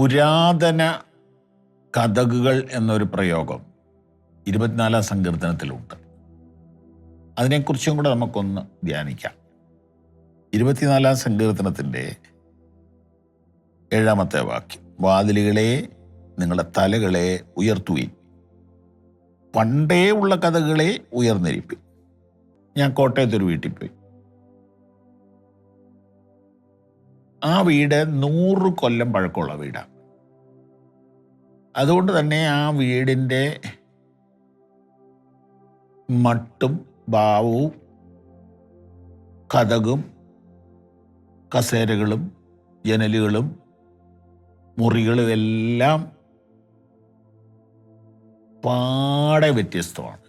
പുരാതന കഥകൾ എന്നൊരു പ്രയോഗം 24 സങ്കീർത്തനത്തിലുണ്ട്. അതിനെക്കുറിച്ചും കൂടെ നമുക്കൊന്ന് ധ്യാനിക്കാം. 24 സങ്കീർത്തനത്തിൻ്റെ 7-ാമത്തെ വാക്യം, വാതിലുകളെ നിങ്ങളുടെ തലകളെ ഉയർത്തുവിൻ, പണ്ടേ ഉള്ള കഥകളെ ഉയർന്നിരിപ്പിൻ. ഞാൻ കോട്ടയത്തൊരു വീട്ടിൽ പോയി. ആ വീട് 100 കൊല്ലം പഴക്കമുള്ള വീടാണ്. അതുകൊണ്ട് തന്നെ ആ വീടിൻ്റെ മട്ടും ഭാവവും കതകും കസേരകളും ജനലുകളും മുറികളും എല്ലാം പാടെ വ്യത്യസ്തമാണ്.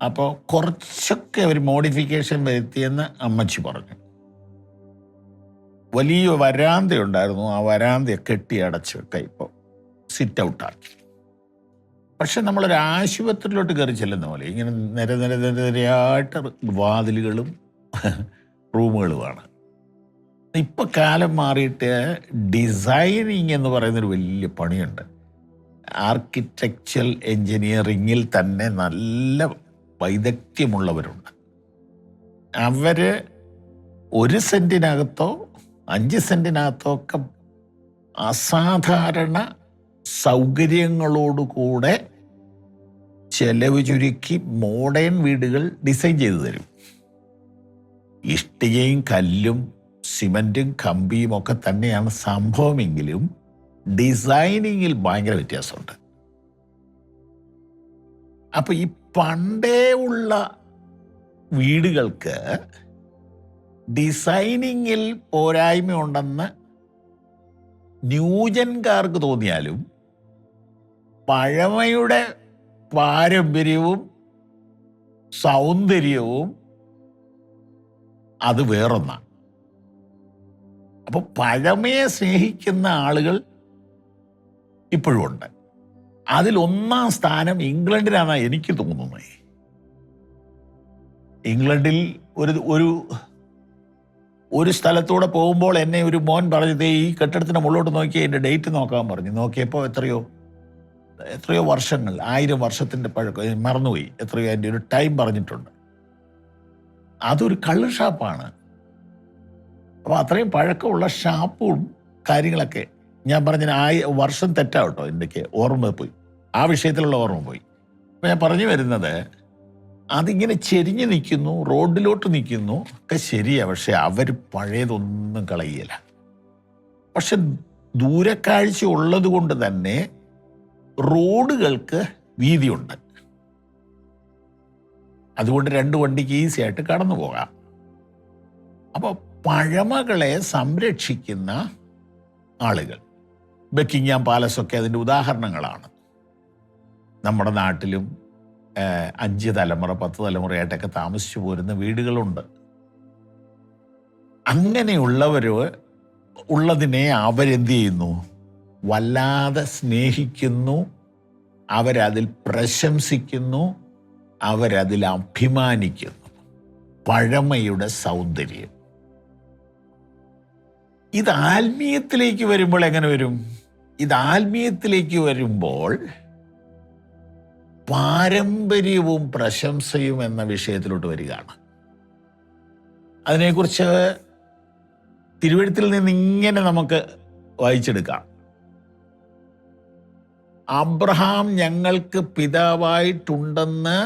അപ്പോൾ കുറച്ചൊക്കെ അവർ മോഡിഫിക്കേഷൻ വരുത്തിയെന്ന് അമ്മച്ചി പറഞ്ഞു. വലിയ വരാന്തയുണ്ടായിരുന്നു, ആ വരാന്തയെ കെട്ടി അടച്ച് വെക്കുക, ഇപ്പോൾ സിറ്റ് ഔട്ടാക്കി. പക്ഷെ നമ്മളൊരു ആശുപത്രിയിലോട്ട് കയറി ചെല്ലുന്ന പോലെ ഇങ്ങനെ നിരനിരയായിട്ട് വാതിലുകളും റൂമുകളുമാണ്. ഇപ്പം കാലം മാറിയിട്ട് ഡിസൈനിങ് എന്ന് പറയുന്നൊരു വലിയ പണിയുണ്ട്. ആർക്കിടെക്ചറൽ എൻജിനീയറിങ്ങിൽ തന്നെ നല്ല വൈദഗ്ധ്യമുള്ളവരുണ്ട്. അവർ 1 സെൻറ്റിനകത്തോ 5 സെൻറ്റിനകത്തോ ഒക്കെ അസാധാരണ സൗകര്യങ്ങളോടുകൂടെ ചെലവ് ചുരുക്കി മോഡേൺ വീടുകൾ ഡിസൈൻ ചെയ്തു തരും. ഇഷ്ടികയും കല്ലും സിമൻറ്റും കമ്പിയും ഒക്കെ തന്നെയാണ് സംഭവമെങ്കിലും ഡിസൈനിങ്ങിൽ ഭയങ്കര വ്യത്യാസമുണ്ട്. അപ്പോൾ ഈ പണ്ടേ ഉള്ള വീടുകൾക്ക് ഡിസൈനിങ്ങിൽ പോരായ്മയുണ്ടെന്ന് ന്യൂജൻകാർക്ക് തോന്നിയാലും പഴമയുടെ പാരമ്പര്യവും സൗന്ദര്യവും അത് വേറൊന്നാണ്. അപ്പോൾ പഴമയെ സ്നേഹിക്കുന്ന ആളുകൾ ഇപ്പോഴും ഉണ്ട്. അതിൽ 1-ാം സ്ഥാനം ഇംഗ്ലണ്ടിലാണെന്നാണ് എനിക്ക് തോന്നുന്നത്. ഇംഗ്ലണ്ടിൽ ഒരു സ്ഥലത്തൂടെ പോകുമ്പോൾ എന്നെ ഒരു മോൻ പറഞ്ഞത്, ഈ കെട്ടിടത്തിന് മുകളിലോട്ട് നോക്കി എൻ്റെ ഡേറ്റ് നോക്കാൻ പറഞ്ഞു. നോക്കിയപ്പോൾ എത്രയോ വർഷങ്ങൾ, 1000 വർഷത്തിൻ്റെ പഴക്കം, മറന്നുപോയി എത്രയോ എൻ്റെ ഒരു ടൈം പറഞ്ഞിട്ടുണ്ട്. അതൊരു കള്ള് ഷാപ്പാണ്. അപ്പോൾ അത്രയും പഴക്കമുള്ള ഷാപ്പും കാര്യങ്ങളൊക്കെ ഞാൻ പറഞ്ഞ വർഷം തെറ്റാവട്ടോ, എനിക്ക് ഓർമ്മ പോയി, ആ വിഷയത്തിലുള്ള ഓർമ്മ പോയി. അപ്പോൾ ഞാൻ പറഞ്ഞു വരുന്നത്, അതിങ്ങനെ ചെരിഞ്ഞ് നിൽക്കുന്നു, റോഡിലോട്ട് നിൽക്കുന്നു ഒക്കെ ശരിയാണ്. പക്ഷെ അവർ പഴയതൊന്നും കളയില്ല. പക്ഷെ ദൂരക്കാഴ്ച ഉള്ളത് കൊണ്ട് തന്നെ റോഡുകൾക്ക് വീതിയുണ്ട്. അതുകൊണ്ട് 2 വണ്ടിക്ക് ഈസി ആയിട്ട് കടന്നു പോകാം. അപ്പോൾ പഴമകളെ സംരക്ഷിക്കുന്ന ആളുകൾ, ബക്കിംഗ്ഹാം പാലസൊക്കെ അതിൻ്റെ ഉദാഹരണങ്ങളാണ്. നമ്മുടെ നാട്ടിലും 5 തലമുറ 10 തലമുറയായിട്ടൊക്കെ താമസിച്ചു പോരുന്ന വീടുകളുണ്ട്. ഉള്ളതിനെ അവരെന്ത് ചെയ്യുന്നു? വല്ലാതെ സ്നേഹിക്കുന്നു, അവരതിൽ പ്രശംസിക്കുന്നു, അവരതിൽ അഭിമാനിക്കുന്നു. പഴമയുടെ സൗന്ദര്യം. ഇത് ആത്മീയത്തിലേക്ക് വരുമ്പോൾ എങ്ങനെ വരും? ഇത് ആത്മീയത്തിലേക്ക് വരുമ്പോൾ പാരമ്പര്യവും പ്രശംസയും എന്ന വിഷയത്തിലോട്ട് വരികയാണ്. അതിനെക്കുറിച്ച് തിരുവെഴുത്തിൽ നിന്ന് ഇങ്ങനെ നമുക്ക് വായിച്ചെടുക്കാം. അബ്രഹാം ഞങ്ങൾക്ക് പിതാവായിട്ടുണ്ടെന്ന്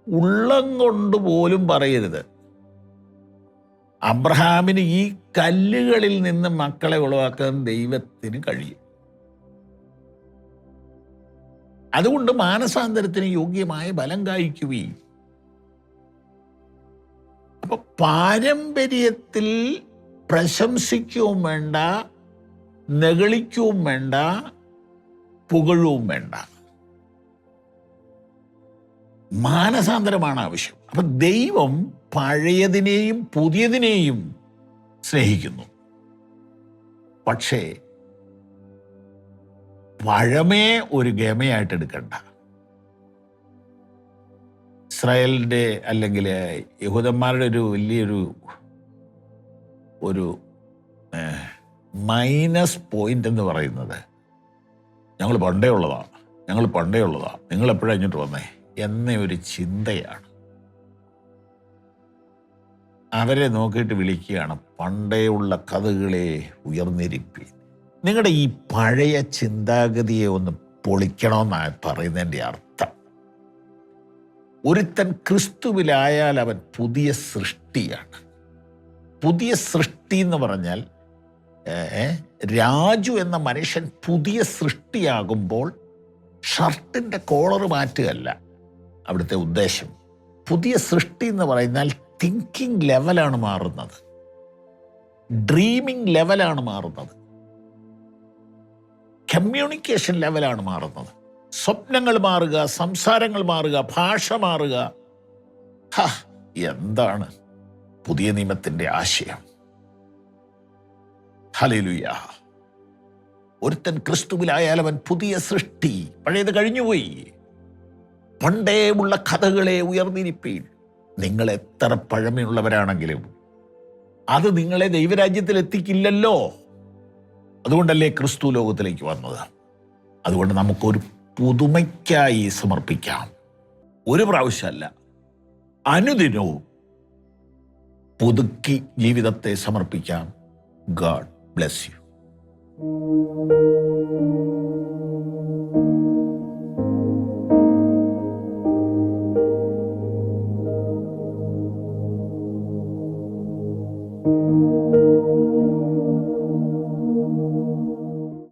ഉള്ളം കൊണ്ട് പോലും പറയരുത്. അബ്രഹാമിന് ഈ കല്ലുകളിൽ നിന്ന് മക്കളെ ഉളവാക്കാൻ ദൈവത്തിന് കഴിയും. അതുകൊണ്ട് മാനസാന്തരത്തിന് യോഗ്യമായ ബലം കായ്ക്കുകയും. അപ്പൊ പാരമ്പര്യത്തിൽ പ്രശംസിക്കുകയും വേണ്ട, നെഗളിക്കുകയും വേണ്ട, പുകഴവും വേണ്ട. മാനസാന്തരമാണ് ആവശ്യം. അപ്പൊ ദൈവം പഴയതിനെയും പുതിയതിനെയും സ്നേഹിക്കുന്നു. പക്ഷേ പഴമയെ ഒരു ഗമയായിട്ട് എടുക്കണ്ട. ഇസ്രായേലിൻ്റെ അല്ലെങ്കിൽ യഹൂദന്മാരുടെ ഒരു വലിയൊരു മൈനസ് പോയിന്റ് എന്ന് പറയുന്നത് ഞങ്ങൾ പണ്ടേ ഉള്ളതാണ്, നിങ്ങൾ എപ്പോഴാണ് ഇങ്ങോട്ട് വന്നേ എന്ന ഒരു ചിന്തയാണ്. അവരെ നോക്കിയിട്ട് വിളിക്കുകയാണ്, പണ്ടേ ഉള്ള കഥകളെ ഉയർന്നിരിപ്പി. നിങ്ങളുടെ ഈ പഴയ ചിന്താഗതിയെ ഒന്ന് പൊളിക്കണമെന്നാണ് പറയുന്നതിൻ്റെ അർത്ഥം. ഒരുത്തൻ ക്രിസ്തുവിലായാൽ അവൻ പുതിയ സൃഷ്ടിയാണ്. പുതിയ സൃഷ്ടി എന്ന് പറഞ്ഞാൽ രാജു എന്ന മനുഷ്യൻ പുതിയ സൃഷ്ടിയാകുമ്പോൾ ഷർട്ടിൻ്റെ കോളർ മാറ്റുകയല്ല അവിടുത്തെ ഉദ്ദേശം. പുതിയ സൃഷ്ടി എന്ന് പറയുന്നാൽ തിങ്കിങ് ലെവലാണ് മാറുന്നത്, ഡ്രീമിംഗ് ലെവലാണ് മാറുന്നത്, കമ്മ്യൂണിക്കേഷൻ ലെവലാണ് മാറുന്നത്. സ്വപ്നങ്ങൾ മാറുക, സംസാരങ്ങൾ മാറുക, ഭാഷ മാറുക. എന്താണ് പുതിയ നിയമത്തിൻ്റെ ആശയം? ഹല്ലേലൂയ. ഒരുത്തൻ ക്രിസ്തുവിലായാൽ അവൻ പുതിയ സൃഷ്ടി, പഴയത് കഴിഞ്ഞുപോയി, പണ്ടേ ഉള്ള കഥകളെ ഉയർന്നിരിപ്പീൻ. നിങ്ങൾ എത്ര പഴമയുള്ളവരാണെങ്കിലും അത് നിങ്ങളെ ദൈവരാജ്യത്തിൽ എത്തിക്കില്ലല്ലോ. അതുകൊണ്ടല്ലേ ക്രിസ്തു ലോകത്തിലേക്ക് വന്നത്. അതുകൊണ്ട് നമുക്കൊരു പുതുമയ്ക്കായി സമർപ്പിക്കാം. ഒരു പ്രാവശ്യമല്ല, അനുദിനവും പുതുക്കി ജീവിതത്തെ സമർപ്പിക്കാം. God bless you.